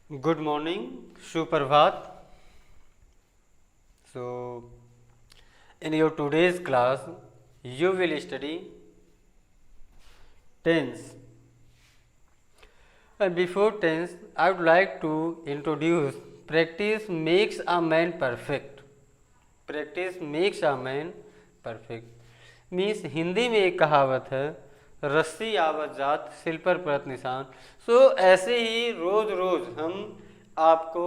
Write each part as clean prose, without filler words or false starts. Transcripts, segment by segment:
Good morning, Suprabhat. So, in your today's class, you will study tense. And before tense, I would like to introduce practice makes a man perfect. Practice makes a man perfect. Means Hindi में एक कहावत है, रस्सी आवत जात सिल पर परत निशान। सो ऐसे ही रोज़ रोज़ हम आपको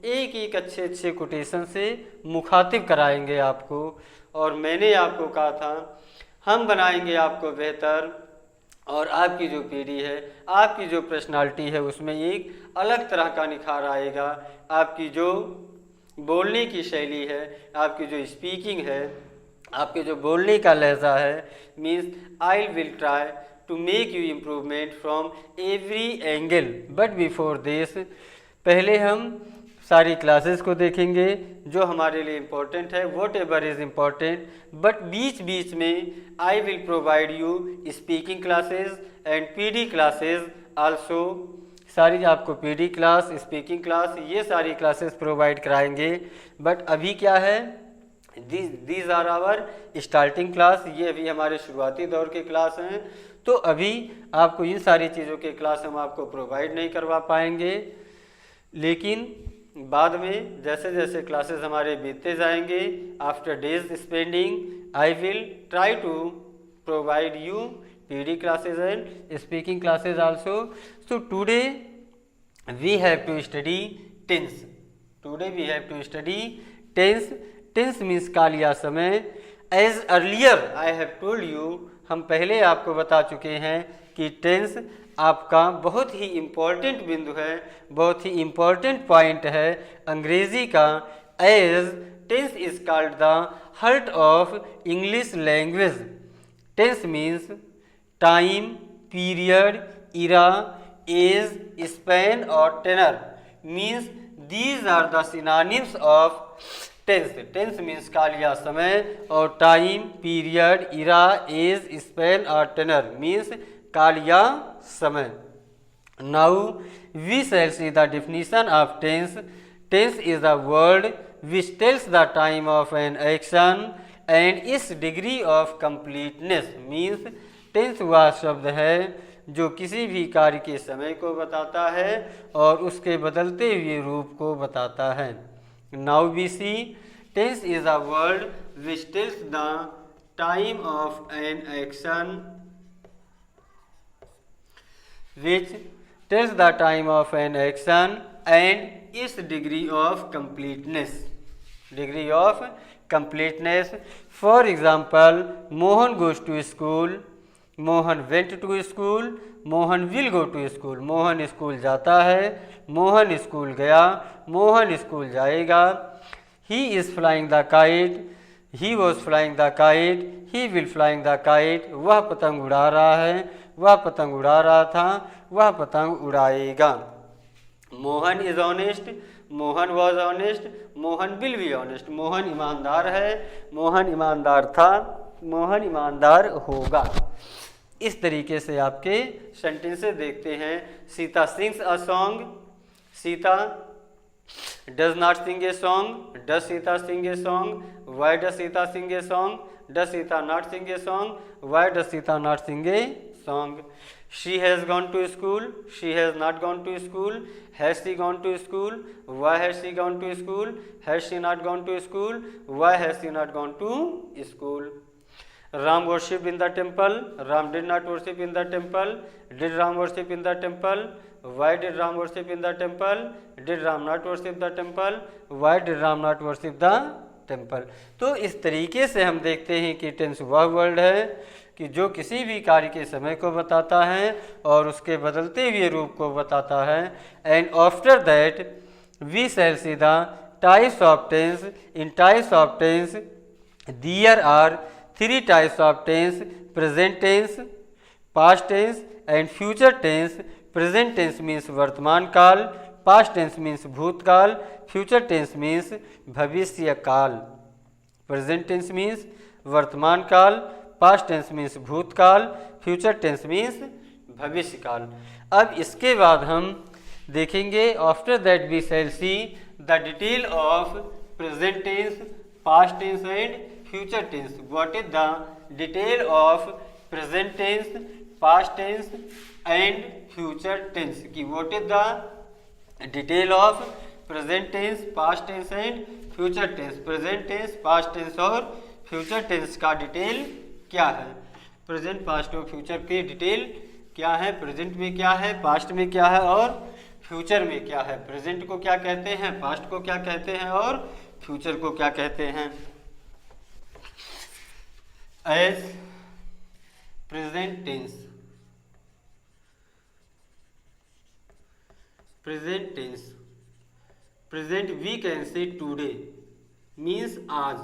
एक एक अच्छे अच्छे कोटेशन से मुखातिब कराएंगे आपको। और मैंने आपको कहा था हम बनाएंगे आपको बेहतर, और आपकी जो पीढ़ी है, आपकी जो पर्सनालिटी है, उसमें एक अलग तरह का निखार आएगा। आपकी जो बोलने की शैली है, आपकी जो स्पीकिंग है, आपके जो बोलने का लहजा है, means I will try to make you improvement from every angle. But before this, पहले हम सारी क्लासेस को देखेंगे जो हमारे लिए इम्पोर्टेंट है, whatever is important. But बीच बीच में I will provide you speaking classes and PD classes also. सारी आपको पीडी क्लास, स्पीकिंग क्लास, ये सारी क्लासेस प्रोवाइड कराएंगे। बट अभी क्या है, these are our starting class. ये अभी हमारे शुरुआती दौर के क्लास हैं, तो अभी आपको इन सारी चीज़ों के क्लास हम आपको प्रोवाइड नहीं करवा पाएंगे। लेकिन बाद में जैसे जैसे क्लासेस हमारे बीतते जाएंगे, after days spending I will try to provide you PD classes and speaking classes also. So today we have to study tense. Today we have to study tense. Tense means काल या समय। As earlier I have told you, हम पहले आपको बता चुके हैं कि टेंस आपका बहुत ही इम्पोर्टेंट बिंदु है, बहुत ही इम्पोर्टेंट पॉइंट है अंग्रेजी का। As tense is called the heart of English language. Tense means time, period, era, age, span और tenor. Means these are the synonyms of tense. Tense means काल या समय, और time, period, era, age, span और tenor means काल या समय। Now we shall see the definition of tense. Tense is the word which tells the time of an action and its degree of completeness. Means tense वह शब्द है जो किसी भी कार्य के समय को बताता है और उसके बदलते हुए रूप को बताता है। Now we see tense is a word which tells the time of an action, which tells the time of an action and its degree of completeness. Degree of completeness. For example, Mohan goes to school. Mohan went to school. Mohan will go to school. Mohan school जाता है। Mohan school गया। Mohan school जाएगा। He is flying the kite. He was flying the kite. He will flying the kite. वह पतंग उड़ा रहा है। वह पतंग उड़ा रहा था। वह पतंग उड़ाएगा। Mohan is honest. Mohan was honest. Mohan will be honest. Mohan ईमानदार है। मोहन ईमानदार था। मोहन ईमानदार होगा। इस तरीके से आपके सेंटेंसेस देखते हैं। Sita sings a song. Sita does not sing a song. Does Sita sing a song? Why does Sita sing a song? Does Sita not sing a song? Why does Sita not sing a song? She has gone to school. She has not gone to school. Has she gone to school? Why has she gone to school? Has she not gone to school? Why has she not gone to school? Ram worship in the temple. Ram did not worship in the temple. Did Ram worship in the temple? Why did Ram worship in the temple? Did Ram not worship the temple? Why did Ram not worship the temple? तो इस तरीके से हम देखते हैं कि tense वह word है कि जो किसी भी कार्य के समय को बताता है और उसके बदलते हुए रूप को बताता है। And after that we shall see the types of tense. In types of tense there are three types of tense: present tense, past tense and future tense. Present tense means वर्तमान काल, past tense means भूतकाल, future tense means भविष्य काल। Present tense means वर्तमान काल, past tense means भूतकाल, future tense means भविष्य काल। अब इसके बाद हम देखेंगे। After that we shall see the detail of present tense, past tense and future tense. What is the detail of present tense, past tense and future tense की what is the detail of present tense, past tense and future tense. Present tense, past tense और future tense का detail क्या है। Present, past और future की detail क्या है, present में क्या है, पास्ट में क्या है और फ्यूचर में क्या है। प्रेजेंट को क्या कहते हैं, पास्ट को क्या कहते हैं और फ्यूचर को क्या कहते हैं। As present tense, present tense, present we can say today means आज,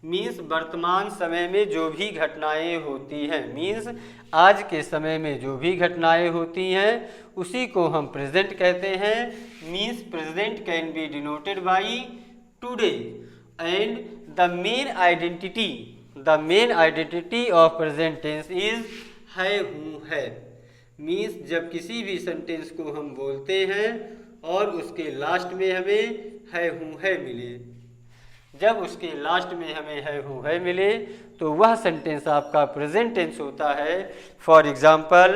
मीन्स वर्तमान समय में जो भी घटनाएं होती हैं, मीन्स आज के समय में जो भी घटनाएं होती हैं उसी को हम प्रेजेंट कहते हैं। Means present can be denoted by today and the main identity, the main identity of present tense is है, हूँ, है। मीन्स जब किसी भी सेंटेंस को हम बोलते हैं और उसके लास्ट में हमें है, हूँ, है मिले, जब उसके लास्ट में हमें है, हूँ, है मिले तो वह सेंटेंस आपका प्रेजेंट टेंस होता है। फॉर एग्जाम्पल,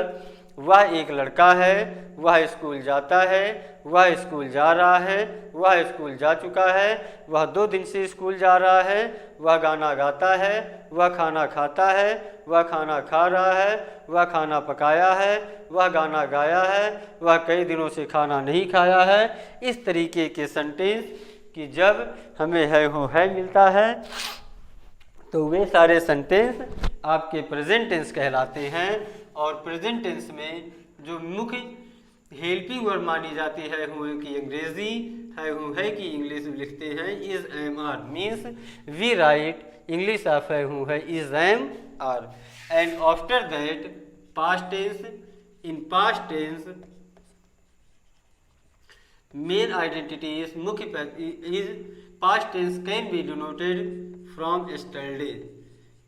वह एक लड़का है, वह स्कूल जाता है, वह स्कूल जा रहा है, वह स्कूल जा चुका है, वह 2 दिन से स्कूल जा रहा है, वह गाना गाता है, वह खाना खाता है, वह खाना खा रहा है, वह खाना पकाया है, वह गाना गाया है, वह कई दिनों से खाना नहीं खाया है। इस तरीके के सेंटेंस कि जब हमें है, हो, है मिलता है तो वे सारे सेंटेंस आपके प्रेजेंट टेंस कहलाते हैं। और प्रेजेंट टेंस में जो मुख्य हेल्पिंग वर्ब मानी जाती है, हूँ की अंग्रेजी, है, हूँ, है की इंग्लिश लिखते हैं is, am, are. Means we write English of है, हूँ, है is, am, are. And after that past tense, in past tense main identity is, मुख्य is past tense can be denoted from yesterday.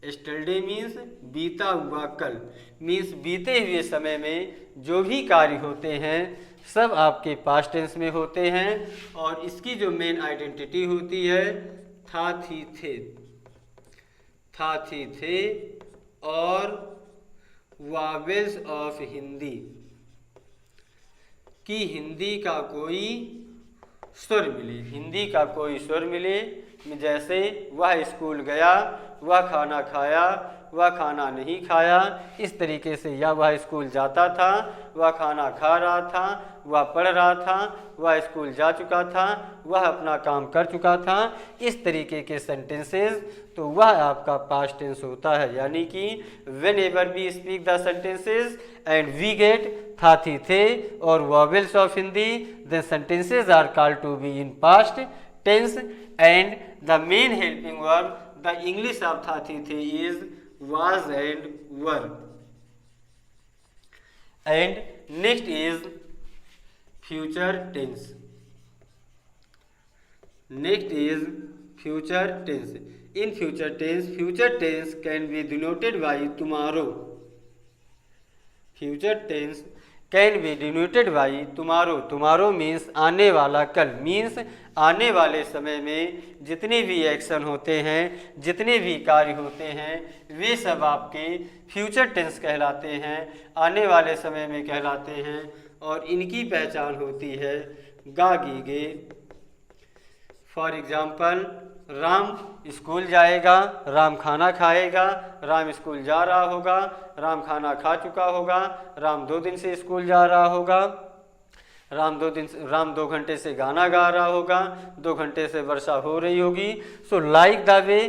Yesterday means बीता हुआ कल, means बीते हुए समय में जो भी कार्य होते हैं सब आपके पास्ट टेंस में होते हैं। और इसकी जो मेन आइडेंटिटी होती है था, थी, थे, था, थी, थे और वावेल्स ऑफ हिंदी कि हिंदी का कोई स्वर मिले, हिंदी का कोई स्वर मिले। जैसे वह स्कूल गया, वह खाना खाया, वह खाना नहीं खाया, इस तरीके से। या वह स्कूल जाता था, वह खाना खा रहा था, वह पढ़ रहा था, वह स्कूल जा चुका था, वह अपना काम कर चुका था। इस तरीके के सेंटेंसेस तो वह आपका पास्ट टेंस होता है। यानी कि whenever we speak the sentences and we get था, थी, थे और vowels of Hindi, then sentences are called to be in past tense and the main helping verb, the English of था, थी, थे is was and were। and next is future tense, next is future tense। in future tense can be denoted by tomorrow, future tense can be denoted by tomorrow. Tomorrow means आने वाला कल, means आने वाले समय में जितने भी action होते हैं, जितने भी कार्य होते हैं, वे सब आपके फ्यूचर टेंस कहलाते हैं, आने वाले समय में कहलाते हैं। और इनकी पहचान होती है गा, गी, गे। फॉर एग्जाम्पल, राम स्कूल जाएगा, राम खाना खाएगा, राम स्कूल जा रहा होगा, राम खाना खा चुका होगा, राम 2 दिन से स्कूल जा रहा होगा, राम 2 घंटे से गाना गा रहा होगा, 2 घंटे से वर्षा हो रही होगी। सो लाइक द वे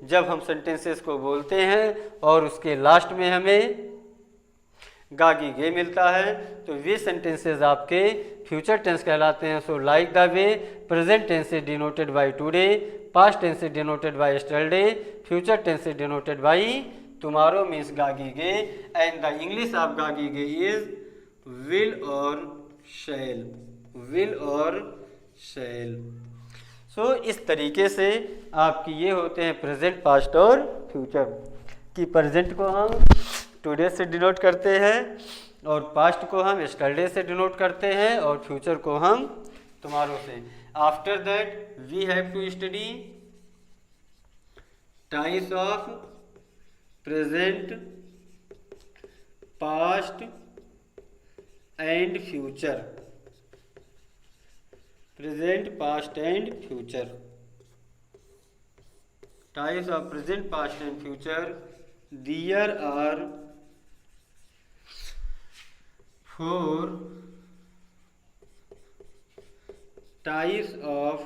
जब हम सेंटेंसेस को बोलते हैं और उसके लास्ट में हमें गा, गी, गे मिलता है तो वे सेंटेंसेस आपके फ्यूचर टेंस कहलाते हैं। So like the way present tense is denoted by today, past tense is denoted by yesterday, future tense is denoted by tomorrow means गा, गी, गे एंड द इंग्लिश ऑफ गा, गी, गे इज विल और शैल, will और शैल। सो इस तरीके से आपकी ये होते हैं प्रेजेंट, पास्ट और फ्यूचर। कि प्रेजेंट को हम टुडे से डिनोट करते हैं, और पास्ट को हम yesterday से डिनोट करते हैं और फ्यूचर को हम tomorrow से। After that we have to study types of present, past and future. Present, past and future. Types of present, past and future. There are 4 types of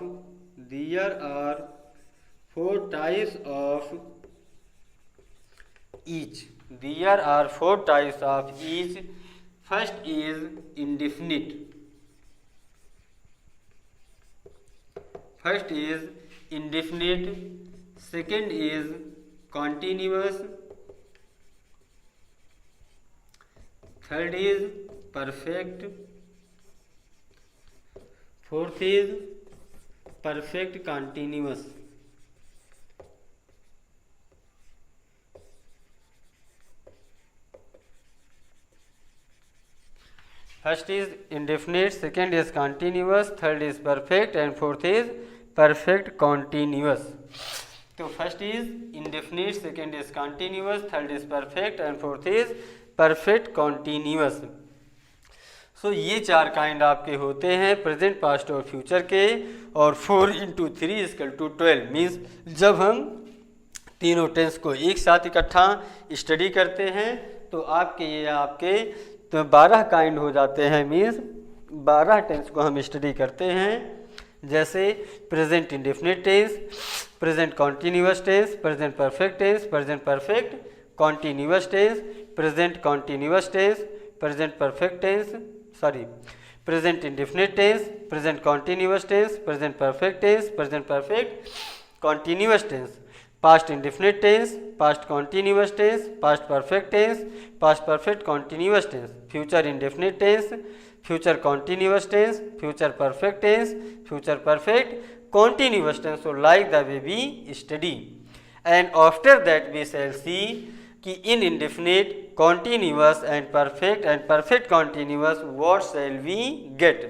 each. There are 4 types of each. First is indefinite. Second is continuous. Third is perfect. Fourth is perfect continuous. First is indefinite, second is continuous, third is perfect and fourth is perfect continuous. तो first is indefinite, second is continuous, third is perfect and fourth is perfect continuous. So ये 4 kind आपके होते हैं present, past और future के। और 4 × 3 = 12 means जब हम तीनों टेंस को एक साथ इकट्ठा स्टडी करते हैं तो आपके तो 12 काइंड हो जाते हैं। मीन्स 12 टेंस को हम स्टडी करते हैं, जैसे present indefinite tense, present continuous tense, present perfect tense, present perfect continuous tense, present continuous tense, present perfect tense, present indefinite tense, present continuous tense, present perfect tense, present perfect continuous tense, past indefinite tense, past continuous tense, past perfect tense, past perfect continuous tense, future indefinite tense, future continuous tense, future perfect tense, future perfect continuous tense. So like the way we study, and after that we shall see कि in indefinite, continuous and perfect continuous what shall we get.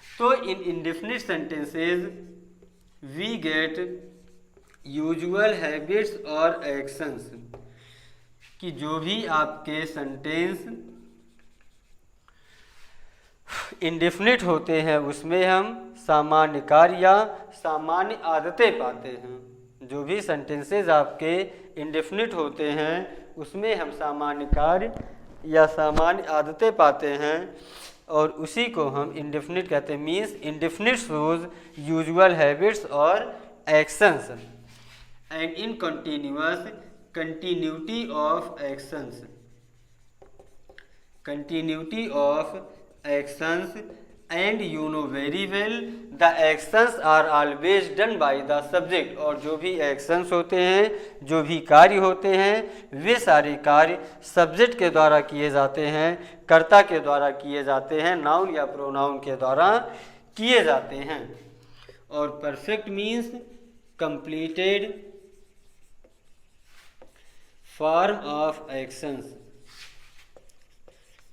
So in indefinite sentences we get usual habits or actions, कि जो भी आपके sentence indefinite होते हैं उसमें हम सामान्य कार्य या सामान्य आदतें पाते हैं। जो भी सेंटेंसेस आपके इंडेफिनिट होते हैं उसमें हम सामान्य कार्य या सामान्य आदतें पाते हैं और उसी को हम इंडेफिनिट कहते हैं। Means indefinite shows usual habits और actions, and in continuous continuity of actions, continuity of actions, and you know very well the actions are always done by the subject. और जो भी actions होते हैं, जो भी कार्य होते हैं, वे सारे कार्य सब्जेक्ट के द्वारा किए जाते हैं, कर्ता के द्वारा किए जाते हैं, नाउन या प्रोनाउन के द्वारा किए जाते हैं। और perfect means completed form of actions,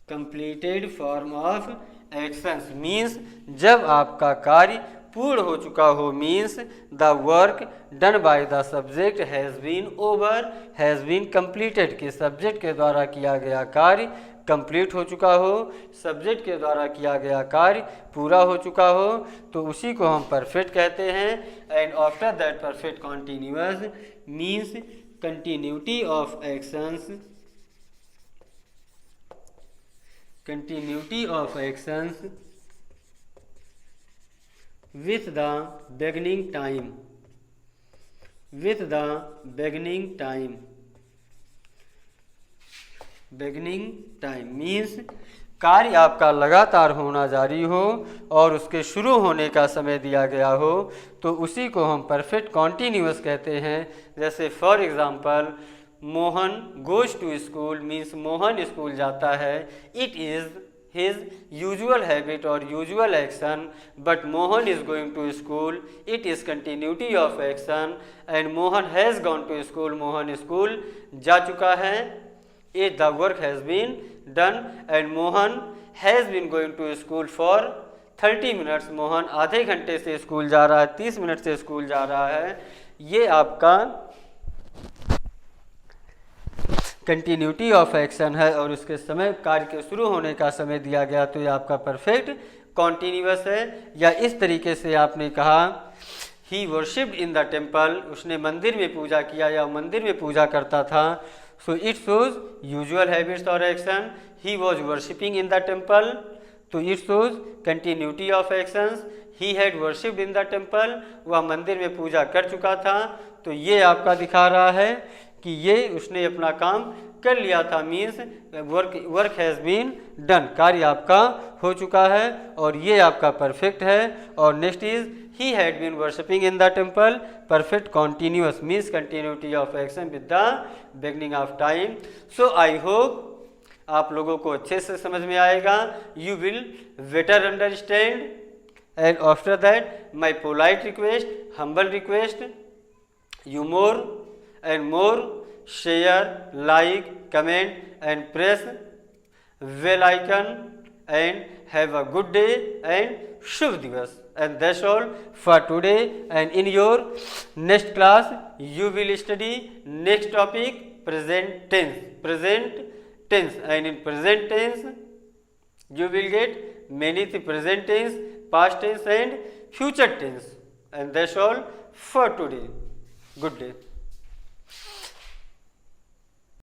completed form of actions means जब आपका कार्य पूर्ण हो चुका हो, means the work done by the subject has been over, has been completed, कि सब्जेक्ट के द्वारा किया गया कार्य कंप्लीट हो चुका हो, सब्जेक्ट के द्वारा किया गया कार्य पूरा हो चुका हो, तो उसी को हम परफेक्ट कहते हैं। And after that perfect continuous means continuity of actions, continuity of actions with the beginning time, with the beginning time, beginning time means कार्य आपका लगातार होना जारी हो और उसके शुरू होने का समय दिया गया हो, तो उसी को हम परफेक्ट कॉन्टीन्यूअस कहते हैं। जैसे for example Mohan goes to school means Mohan school जाता है, it is his usual habit और usual action, but Mohan is going to school, it is continuity of action, and Mohan has gone to school, Mohan school जा चुका है, it the work has been done and Mohan has been going to school for 30 minutes. Mohan आधे घंटे से school जा रहा है, 30 minute से स्कूल जा रहा है. ये आपका कंटिन्यूटी ऑफ एक्शन है और उसके समय, कार्य के शुरू होने का समय दिया गया, तो ये आपका परफेक्ट कॉन्टिन्यूअस है. या इस तरीके से आपने कहा ही वर्शिप्ड इन द टेम्पल, उसने मंदिर में पूजा किया या मंदिर में पूजा करता था. So it shows usual habits और action. He was worshipping in the temple, तो it shows continuity of actions. He had worshipped in the temple, वह मंदिर में पूजा कर चुका था, तो ये आपका दिखा रहा है कि ये उसने अपना काम कर लिया था. Means work has been done, कार्य आपका हो चुका है और ये आपका परफेक्ट है. और next is he had been worshipping in the temple, perfect continuous means continuity of action with the beginning of time. So I hope आप लोगों को अच्छे से समझ में आएगा. You will better understand. And after that my polite request, humble request, you more and more share, like, comment and press bell icon and have a good day and Shubh Divas. And that's all for today. And in your next class you will study next topic, present tense. Present tense, and in present tense you will get many the present tense, past tense and future tense. And that's all for today. Good day.